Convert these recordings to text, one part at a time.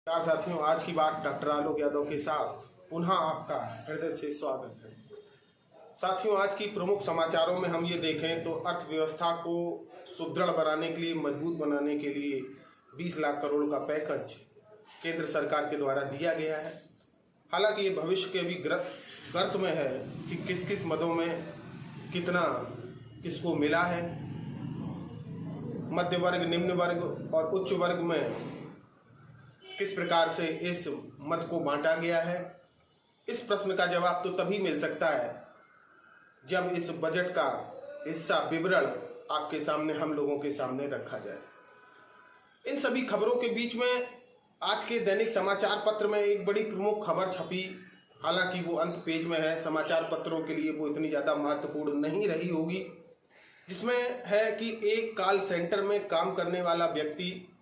नमस्कार साथियों, आज की बात डॉक्टर आलोक यादव के साथ पुनः आपका हृदय से स्वागत है। साथियों, आज की प्रमुख समाचारों में हम ये देखें तो अर्थव्यवस्था को सुदृढ़ बनाने के लिए, मजबूत बनाने के लिए 20 लाख करोड़ का पैकेज केंद्र सरकार के द्वारा दिया गया है। हालांकि ये भविष्य के अभी गर्त में है कि किस किस मदों में कितना किसको मिला है, मध्य वर्ग, निम्न वर्ग और उच्च वर्ग में किस प्रकार से इस मद को बांटा गया है। इस प्रश्न का जवाब तो तभी मिल सकता है जब इस बजट का हिस्सा विवरण आपके सामने, हम लोगों के सामने रखा जाए। इन सभी खबरों के बीच में आज के दैनिक समाचार पत्र में एक बड़ी प्रमुख खबर छपी। हालांकि वो अंत पेज में है, समाचार पत्रों के लिए वो इतनी ज़्यादा महत्वपूर्ण नहीं रही होगी, जिसमें है कि एक कॉल सेंटर में काम करने वाला व्यक्ति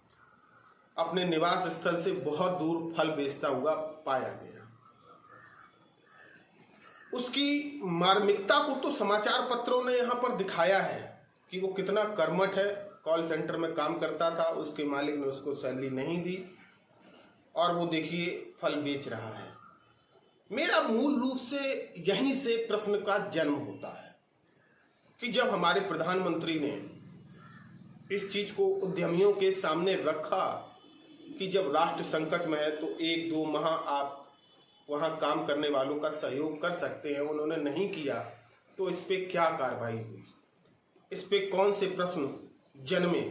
अपने निवास स्थल से बहुत दूर फल बेचता हुआ पाया गया। उसकी मार्मिकता को तो समाचार पत्रों ने यहाँ पर दिखाया है कि वो कितना कर्मठ है। कॉल सेंटर में काम करता था, उसके मालिक ने उसको सैलरी नहीं दी और वो देखिए फल बेच रहा है। मेरा मूल रूप से यहीं से प्रश्न का जन्म होता है कि जब हमारे प्रधानमंत्री ने इस चीज को उद्यमियों के सामने रखा कि जब राष्ट्र संकट में है तो 1-2 माह आप वहां काम करने वालों का सहयोग कर सकते हैं, उन्होंने नहीं किया तो इस पे क्या कार्रवाई हुई, इस पे कौन से प्रश्न जन्मे।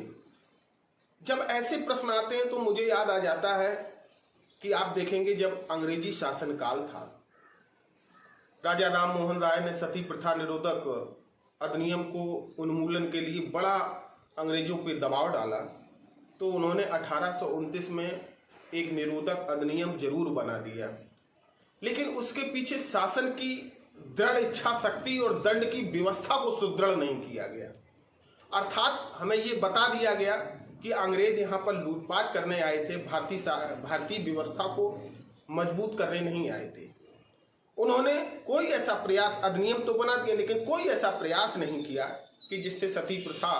जब ऐसे प्रश्न आते हैं तो मुझे याद आ जाता है कि आप देखेंगे जब अंग्रेजी शासनकाल था, राजा राम मोहन राय ने सती प्रथा निरोधक अधिनियम को उन्मूलन के लिए बड़ा अंग्रेजों पे दबाव डाला, तो उन्होंने 1829 में एक निरोधक अधिनियम जरूर बना दिया, लेकिन उसके पीछे शासन की दृढ़ इच्छा शक्ति और दंड की व्यवस्था को सुदृढ़ नहीं किया गया। अर्थात हमें ये बता दिया गया कि अंग्रेज यहाँ पर लूटपाट करने आए थे, भारतीय व्यवस्था को मजबूत करने नहीं आए थे। उन्होंने कोई ऐसा प्रयास, अधिनियम तो बना दिया लेकिन कोई ऐसा प्रयास नहीं किया कि जिससे सती प्रथा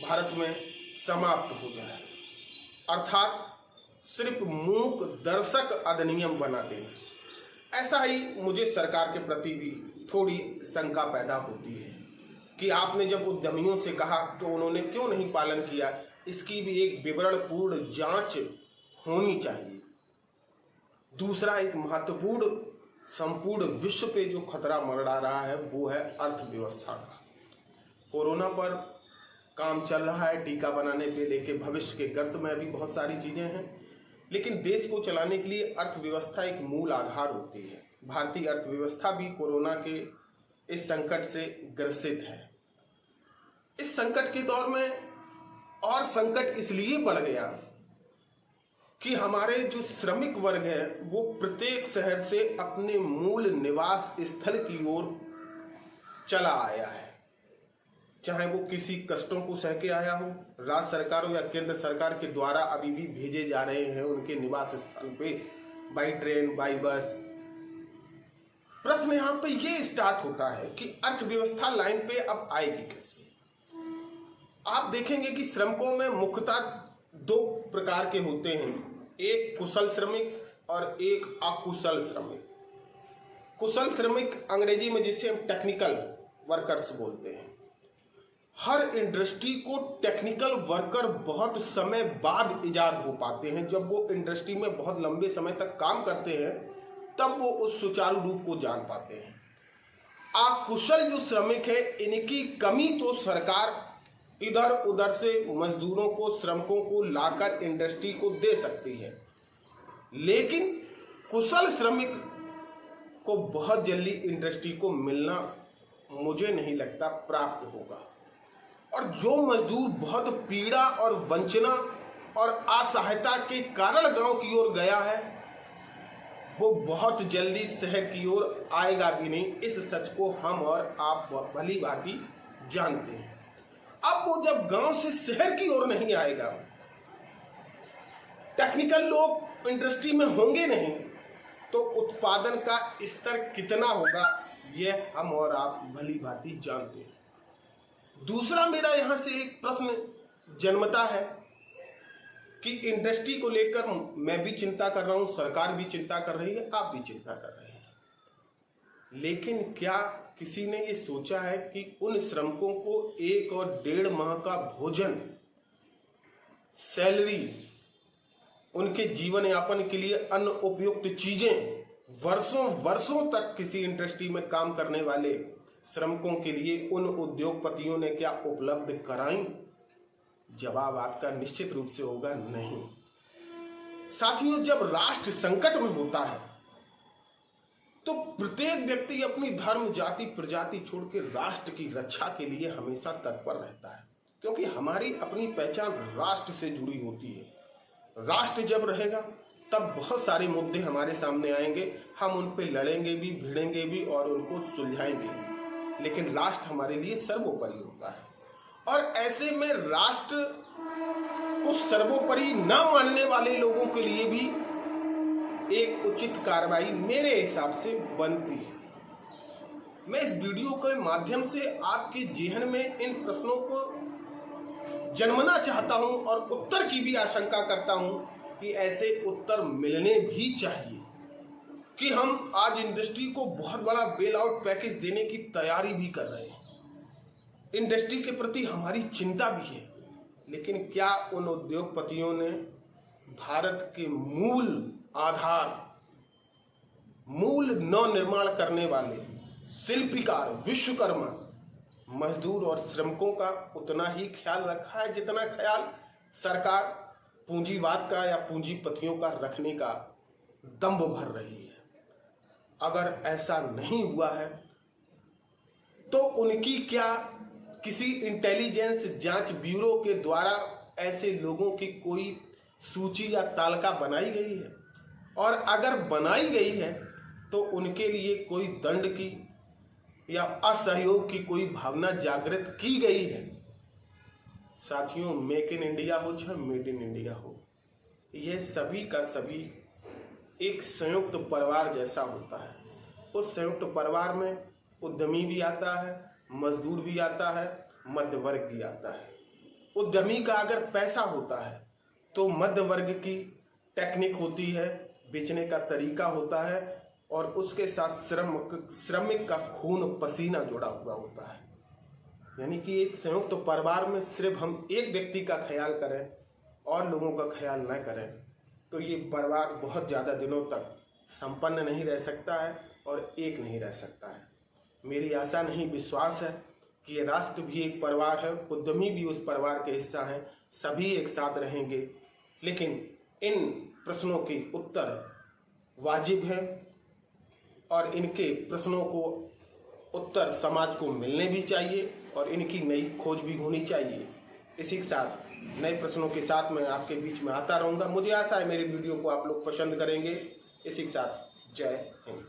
भारत में समाप्त हो जाए। अर्थात सिर्फ मूक दर्शक अधिनियम बना देना। ऐसा ही मुझे सरकार के प्रति भी थोड़ी शंका पैदा होती है कि आपने जब उद्यमियों से कहा तो उन्होंने क्यों नहीं पालन किया। इसकी भी एक विवरणपूर्ण जांच होनी चाहिए। दूसरा, एक महत्वपूर्ण संपूर्ण विश्व पे जो खतरा मंडरा रहा है वो है अर्थव्यवस्था का। कोरोना पर काम चल रहा है, टीका बनाने पे लेके भविष्य के गर्त में अभी बहुत सारी चीजें हैं, लेकिन देश को चलाने के लिए अर्थव्यवस्था एक मूल आधार होती है। भारतीय अर्थव्यवस्था भी कोरोना के इस संकट से ग्रसित है। इस संकट के दौर में और संकट इसलिए बढ़ गया कि हमारे जो श्रमिक वर्ग है वो प्रत्येक शहर से अपने मूल निवास स्थल की ओर चला आया है, चाहे वो किसी कष्टों को सह के आया हो, राज्य सरकारों या केंद्र सरकार के द्वारा अभी भी भेजे जा रहे हैं उनके निवास स्थल पे, बाई ट्रेन, बाई बस। प्रश्न यहाँ पे ये स्टार्ट होता है कि अर्थव्यवस्था लाइन पे अब आएगी कैसे। आप देखेंगे कि श्रमिकों में मुख्यतः 2 प्रकार के होते हैं, एक कुशल श्रमिक और एक अकुशल श्रमिक। कुशल श्रमिक अंग्रेजी में जिसे हम टेक्निकल वर्कर्स बोलते हैं। हर इंडस्ट्री को टेक्निकल वर्कर बहुत समय बाद इजाद हो पाते हैं। जब वो इंडस्ट्री में बहुत लंबे समय तक काम करते हैं तब वो उस सुचारू रूप को जान पाते हैं। अकुशल जो श्रमिक है, इनकी कमी तो सरकार इधर उधर से मजदूरों को, श्रमिकों को लाकर इंडस्ट्री को दे सकती है, लेकिन कुशल श्रमिक को बहुत जल्दी इंडस्ट्री को मिलना मुझे नहीं लगता प्राप्त होगा। और जो मजदूर बहुत पीड़ा और वंचना और असहायता के कारण गांव की ओर गया है वो बहुत जल्दी शहर की ओर आएगा भी नहीं। इस सच को हम और आप भली भांति जानते हैं। अब वो जब गांव से शहर की ओर नहीं आएगा, टेक्निकल लोग इंडस्ट्री में होंगे नहीं, तो उत्पादन का स्तर कितना होगा यह हम और आप भली भांति जानते हैं। दूसरा, मेरा यहां से एक प्रश्न जन्मता है कि इंडस्ट्री को लेकर मैं भी चिंता कर रहा हूं, सरकार भी चिंता कर रही है, आप भी चिंता कर रहे हैं, लेकिन क्या किसी ने ये सोचा है कि उन श्रमिकों को 1 और 1.5 माह का भोजन, सैलरी, उनके जीवन यापन के लिए अन्य उपयुक्त चीजें वर्षों वर्षों तक किसी इंडस्ट्री में काम करने वाले श्रमिकों के लिए उन उद्योगपतियों ने क्या उपलब्ध कराई? जवाब आपका निश्चित रूप से होगा नहीं। साथियों, जब राष्ट्र संकट में होता है तो प्रत्येक व्यक्ति अपनी धर्म, जाति, प्रजाति छोड़ के राष्ट्र की रक्षा के लिए हमेशा तत्पर रहता है, क्योंकि हमारी अपनी पहचान राष्ट्र से जुड़ी होती है। राष्ट्र जब रहेगा तब बहुत सारे मुद्दे हमारे सामने आएंगे, हम उन पे लड़ेंगे भी, भिड़ेंगे भी और उनको सुलझाएंगे भी, लेकिन राष्ट्र हमारे लिए सर्वोपरि होता है। और ऐसे में राष्ट्र को सर्वोपरि न मानने वाले लोगों के लिए भी एक उचित कार्रवाई मेरे हिसाब से बनती है। मैं इस वीडियो के माध्यम से आपके जेहन में इन प्रश्नों को जन्मना चाहता हूं और उत्तर की भी आशंका करता हूं कि ऐसे उत्तर मिलने भी चाहिए कि हम आज इंडस्ट्री को बहुत बड़ा बेल आउट पैकेज देने की तैयारी भी कर रहे हैं। इंडस्ट्री के प्रति हमारी चिंता भी है, लेकिन क्या उन उद्योगपतियों ने भारत के मूल आधार, मूल नव निर्माण करने वाले शिल्पकार, विश्वकर्मा, मजदूर और श्रमिकों का उतना ही ख्याल रखा है जितना ख्याल सरकार पूंजीवाद का या पूंजीपतियों का रखने का दंभ भर रही है? अगर ऐसा नहीं हुआ है तो उनकी क्या किसी इंटेलिजेंस जांच ब्यूरो के द्वारा ऐसे लोगों की कोई सूची या तालिका बनाई गई है? और अगर बनाई गई है तो उनके लिए कोई दंड की या असहयोग की कोई भावना जागृत की गई है? साथियों, मेक इन इंडिया हो चाहे मेड इन इंडिया हो, यह सभी का सभी एक संयुक्त परिवार जैसा होता है। उस संयुक्त परिवार में उद्यमी भी आता है, मजदूर भी आता है, मध्य वर्ग भी आता है। उद्यमी का अगर पैसा होता है तो मध्य वर्ग की टेक्निक होती है, बेचने का तरीका होता है, और उसके साथ श्रमिक का खून पसीना जुड़ा हुआ होता है। यानी कि एक संयुक्त परिवार में सिर्फ हम एक व्यक्ति का ख्याल करें और लोगों का ख्याल न करें तो ये परिवार बहुत ज़्यादा दिनों तक संपन्न नहीं रह सकता है और एक नहीं रह सकता है। मेरी आशा नहीं, विश्वास है कि ये राष्ट्र भी एक परिवार है, उद्यमी भी उस परिवार के हिस्सा हैं, सभी एक साथ रहेंगे। लेकिन इन प्रश्नों के उत्तर वाजिब हैं और इनके प्रश्नों को उत्तर समाज को मिलने भी चाहिए और इनकी नई खोज भी होनी चाहिए। इसी के साथ नए प्रश्नों के साथ मैं आपके बीच में आता रहूँगा। मुझे आशा है मेरी वीडियो को आप लोग पसंद करेंगे। इसी के साथ जय हिंद।